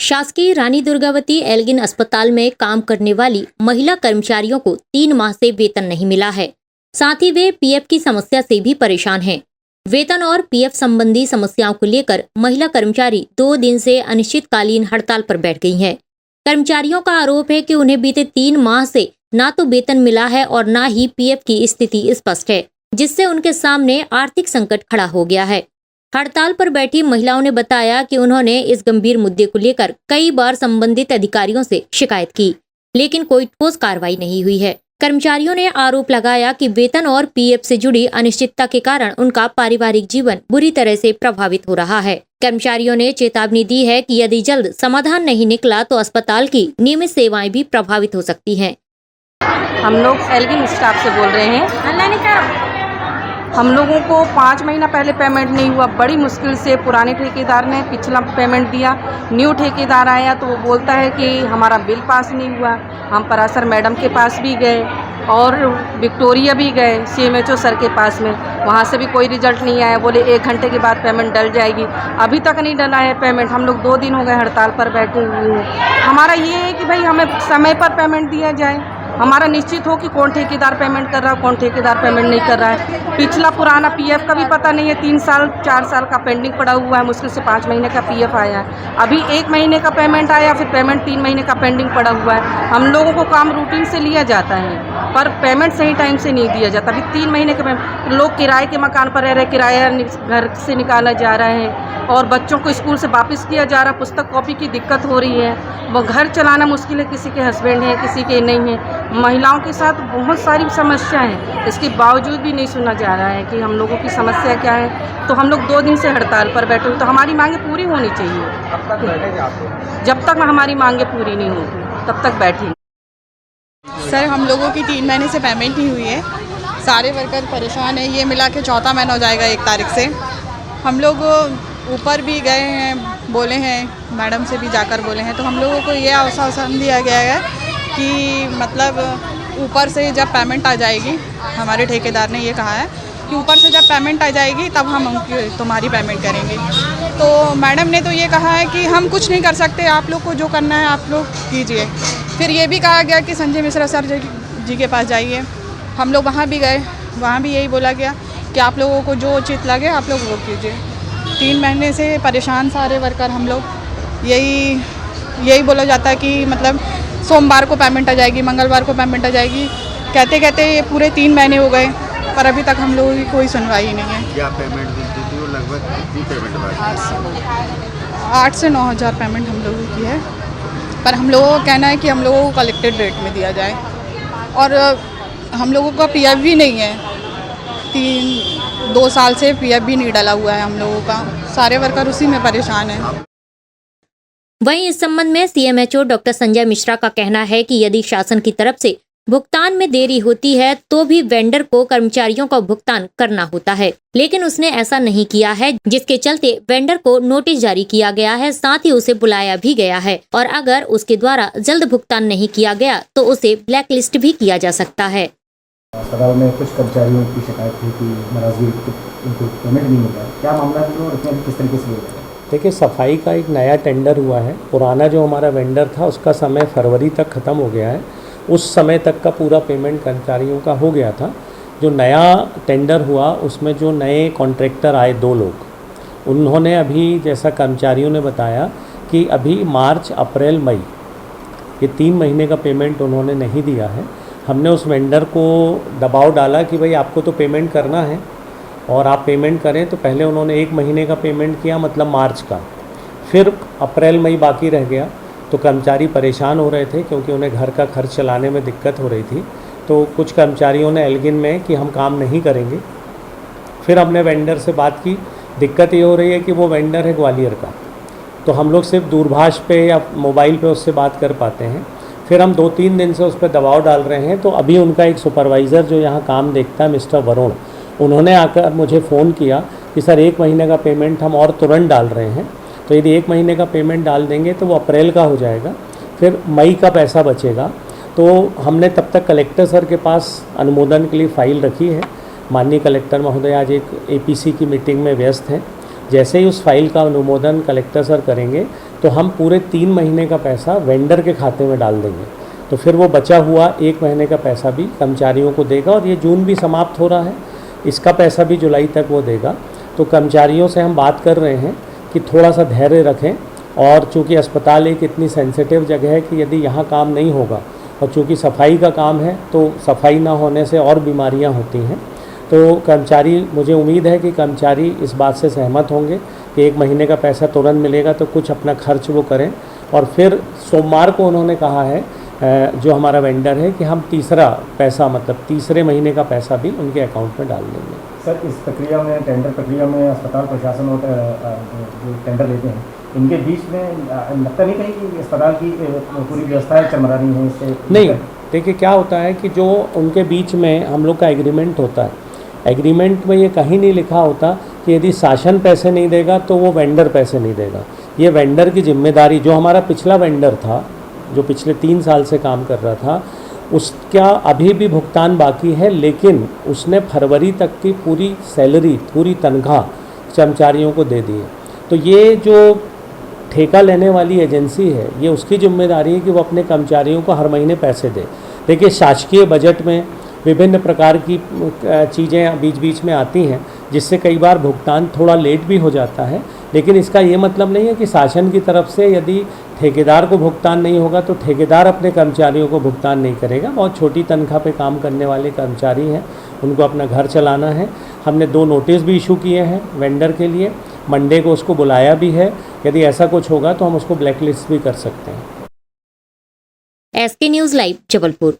शासकीय रानी दुर्गावती एल्गिन अस्पताल में काम करने वाली महिला कर्मचारियों को 3 माह से वेतन नहीं मिला है। साथ ही वे पीएफ की समस्या से भी परेशान हैं। वेतन और पीएफ संबंधी समस्याओं को लेकर महिला कर्मचारी 2 दिन से अनिश्चितकालीन हड़ताल पर बैठ गई हैं। कर्मचारियों का आरोप है कि उन्हें बीते 3 माह से ना तो वेतन मिला है और ना ही पीएफ की स्थिति स्पष्ट है, जिससे उनके सामने आर्थिक संकट खड़ा हो गया है। हड़ताल पर बैठी महिलाओं ने बताया कि उन्होंने इस गंभीर मुद्दे को लेकर कई बार संबंधित अधिकारियों से शिकायत की, लेकिन कोई ठोस कार्रवाई नहीं हुई है। कर्मचारियों ने आरोप लगाया कि वेतन और पीएफ से जुड़ी अनिश्चितता के कारण उनका पारिवारिक जीवन बुरी तरह से प्रभावित हो रहा है। कर्मचारियों ने चेतावनी दी है कि यदि जल्द समाधान नहीं निकला तो अस्पताल की नियमित सेवाएं भी प्रभावित हो सकती हैं। हम लोग एल्गिन स्टाफ से बोल रहे हैं। हम लोगों को 5 महीना पहले पेमेंट नहीं हुआ। बड़ी मुश्किल से पुराने ठेकेदार ने पिछला पेमेंट दिया। न्यू ठेकेदार आया तो वो बोलता है कि हमारा बिल पास नहीं हुआ। हम परासर मैडम के पास भी गए और विक्टोरिया भी गए, CMHO सर के पास में, वहाँ से भी कोई रिजल्ट नहीं आया। बोले 1 घंटे के बाद पेमेंट डल जाएगी। अभी तक नहीं डला है पेमेंट। हम लोग 2 दिन हो गए हड़ताल पर बैठे हुए हैं। हमारा ये है कि भाई हमें समय पर पेमेंट दिया जाए। हमारा निश्चित हो कि कौन ठेकेदार पेमेंट कर रहा है, कौन ठेकेदार पेमेंट नहीं कर रहा है। पिछला पुराना पीएफ का भी पता नहीं है। 3 साल 4 साल का पेंडिंग पड़ा हुआ है। मुश्किल से 5 महीने का पीएफ आया है। अभी 1 महीने का पेमेंट आया, फिर पेमेंट 3 महीने का पेंडिंग पड़ा हुआ है। हम लोगों को काम रूटीन से लिया जाता है पर पेमेंट सही टाइम से नहीं दिया जाता। अभी 3 महीने के लोग किराए के मकान पर रह रहे, किराया घर से निकाला जा रहा है और बच्चों को स्कूल से वापस किया जा रहा। पुस्तक कॉपी की दिक्कत हो रही है। वो घर चलाना मुश्किल है। किसी के हस्बैंड है, किसी के नहीं है। महिलाओं के साथ बहुत सारी समस्या है। इसके बावजूद भी नहीं सुना जा रहा है कि हम लोगों की समस्या क्या है। तो हम लोग 2 दिन से हड़ताल पर बैठे हुए। तो हमारी मांगें पूरी होनी चाहिए। जब तक हमारी मांगें पूरी नहीं होगी तब तक बैठेंगे। सर, हम लोगों की 3 महीने से पेमेंट नहीं हुई है। सारे वर्कर परेशान हैं। ये मिला के 4था महीना हो जाएगा 1 तारीख से। हम लोग ऊपर भी गए हैं, बोले हैं, मैडम से भी जाकर बोले हैं। तो हम लोगों को ये आश्वासन दिया गया है कि मतलब ऊपर से जब पेमेंट आ जाएगी, हमारे ठेकेदार ने ये कहा है कि ऊपर से जब पेमेंट आ जाएगी तब हम तुम्हारी पेमेंट करेंगे। तो मैडम ने तो ये कहा है कि हम कुछ नहीं कर सकते, आप लोग को जो करना है आप लोग कीजिए। फिर ये भी कहा गया कि संजय मिश्रा सर जी के पास जाइए। हम लोग वहाँ भी गए, वहाँ भी यही बोला गया कि आप लोगों को जो उचित लगे आप लोग वो कीजिए। 3 महीने से परेशान सारे वर्कर हम लोग। यही बोला जाता है कि मतलब सोमवार को पेमेंट आ जाएगी, मंगलवार को पेमेंट आ जाएगी। कहते कहते ये पूरे 3 महीने हो गए पर अभी तक हम लोगों की कोई सुनवाई नहीं है। क्या पेमेंट मिलती थी? लगभग कितनी पेमेंट बाकी? 8 से 9 हज़ार पेमेंट हम लोगों की है। पर हम लोगों का कहना है कि हम लोगों को कलेक्टेड रेट में दिया जाए। और हम लोगों का पीएफ भी नहीं है। 2 साल से पीएफ भी नहीं डाला हुआ है हम लोगों का। सारे वर्कर उसी में परेशान हैं। वहीं इस संबंध में CMHO डॉक्टर संजय मिश्रा का कहना है कि यदि शासन की तरफ से भुगतान में देरी होती है तो भी वेंडर को कर्मचारियों का भुगतान करना होता है, लेकिन उसने ऐसा नहीं किया है, जिसके चलते वेंडर को नोटिस जारी किया गया है। साथ ही उसे बुलाया भी गया है और अगर उसके द्वारा जल्द भुगतान नहीं किया गया तो उसे ब्लैक लिस्ट भी किया जा सकता है। अस्पताल में कुछ कर्मचारियों की शिकायत थी कि नाराजगी, उनको पेमेंट नहीं मिल रहा है। क्या मामला है और इसमें किस तरीके से हुआ है? देखिए, सफाई का एक नया टेंडर हुआ है। पुराना जो हमारा वेंडर था उसका समय फरवरी तक ख़त्म हो गया है। उस समय तक का पूरा पेमेंट कर्मचारियों का हो गया था। जो नया टेंडर हुआ उसमें जो नए कॉन्ट्रैक्टर आए 2 लोग, उन्होंने अभी, जैसा कर्मचारियों ने बताया, कि अभी मार्च, अप्रैल, मई ये 3 महीने का पेमेंट उन्होंने नहीं दिया है। हमने उस वेंडर को दबाव डाला कि भाई आपको तो पेमेंट करना है और आप पेमेंट करें। तो पहले उन्होंने 1 महीने का पेमेंट किया, मतलब मार्च का। फिर अप्रैल, मई बाकी रह गया। तो कर्मचारी परेशान हो रहे थे क्योंकि उन्हें घर का खर्च चलाने में दिक्कत हो रही थी। तो कुछ कर्मचारियों ने एल्गिन में कि हम काम नहीं करेंगे। फिर हमने वेंडर से बात की। दिक्कत ये हो रही है कि वो वेंडर है ग्वालियर का, तो हम लोग सिर्फ दूरभाष पे या मोबाइल पे उससे बात कर पाते हैं। फिर हम 2-3 दिन से उस पर दबाव डाल रहे हैं। तो अभी उनका एक सुपरवाइज़र जो यहाँ काम देखता है, मिस्टर वरुण, उन्होंने आकर मुझे फ़ोन किया कि सर 1 महीने का पेमेंट हम और तुरंत डाल रहे हैं। तो यदि 1 महीने का पेमेंट डाल देंगे तो वो अप्रैल का हो जाएगा, फिर मई का पैसा बचेगा। तो हमने तब तक कलेक्टर सर के पास अनुमोदन के लिए फ़ाइल रखी है। माननीय कलेक्टर महोदय आज एक APC की मीटिंग में व्यस्त हैं। जैसे ही उस फाइल का अनुमोदन कलेक्टर सर करेंगे तो हम पूरे 3 महीने का पैसा वेंडर के खाते में डाल देंगे। तो फिर वो बचा हुआ 1 महीने का पैसा भी कर्मचारियों को देगा और ये जून भी समाप्त हो रहा है, इसका पैसा भी जुलाई तक वो देगा। तो कर्मचारियों से हम बात कर रहे हैं कि थोड़ा सा धैर्य रखें, और चूँकि अस्पताल एक इतनी सेंसिटिव जगह है कि यदि यहाँ काम नहीं होगा, और चूँकि सफाई का काम है तो सफाई ना होने से और बीमारियाँ होती हैं, तो कर्मचारी, मुझे उम्मीद है कि कर्मचारी इस बात से सहमत होंगे कि 1 महीने का पैसा तुरंत मिलेगा तो कुछ अपना खर्च वो करें। और फिर सोमवार को उन्होंने कहा है जो हमारा वेंडर है कि हम तीसरा पैसा, मतलब तीसरे महीने का पैसा भी उनके अकाउंट में डाल देंगे। सर, इस प्रक्रिया में, टेंडर प्रक्रिया में अस्पताल प्रशासन और जो टेंडर लेते हैं, इनके बीच में लगता नहीं कहीं कि अस्पताल की पूरी व्यवस्थाएं चरमरा रही हैं इससे? नहीं, देखिए क्या होता है कि जो उनके बीच में हम लोग का एग्रीमेंट होता है, एग्रीमेंट में ये कहीं नहीं लिखा होता कि यदि शासन पैसे नहीं देगा तो वो वेंडर पैसे नहीं देगा। ये वेंडर की जिम्मेदारी, जो हमारा पिछला वेंडर था जो पिछले 3 साल से काम कर रहा था, उसका अभी भी भुगतान बाकी है, लेकिन उसने फरवरी तक की पूरी सैलरी, पूरी तनख्वाह कर्मचारियों को दे दी है। तो ये जो ठेका लेने वाली एजेंसी है, ये उसकी जिम्मेदारी है कि वो अपने कर्मचारियों को हर महीने पैसे दे। देखिए, शासकीय बजट में विभिन्न प्रकार की चीज़ें बीच बीच में आती हैं, जिससे कई बार भुगतान थोड़ा लेट भी हो जाता है, लेकिन इसका ये मतलब नहीं है कि शासन की तरफ से यदि ठेकेदार को भुगतान नहीं होगा तो ठेकेदार अपने कर्मचारियों को भुगतान नहीं करेगा। बहुत छोटी तनख्वाह पे काम करने वाले कर्मचारी हैं, उनको अपना घर चलाना है। हमने 2 नोटिस भी इशू किए हैं वेंडर के लिए, मंडे को उसको बुलाया भी है। यदि ऐसा कुछ होगा तो हम उसको ब्लैकलिस्ट भी कर सकते हैं। SK news live Jabalpur.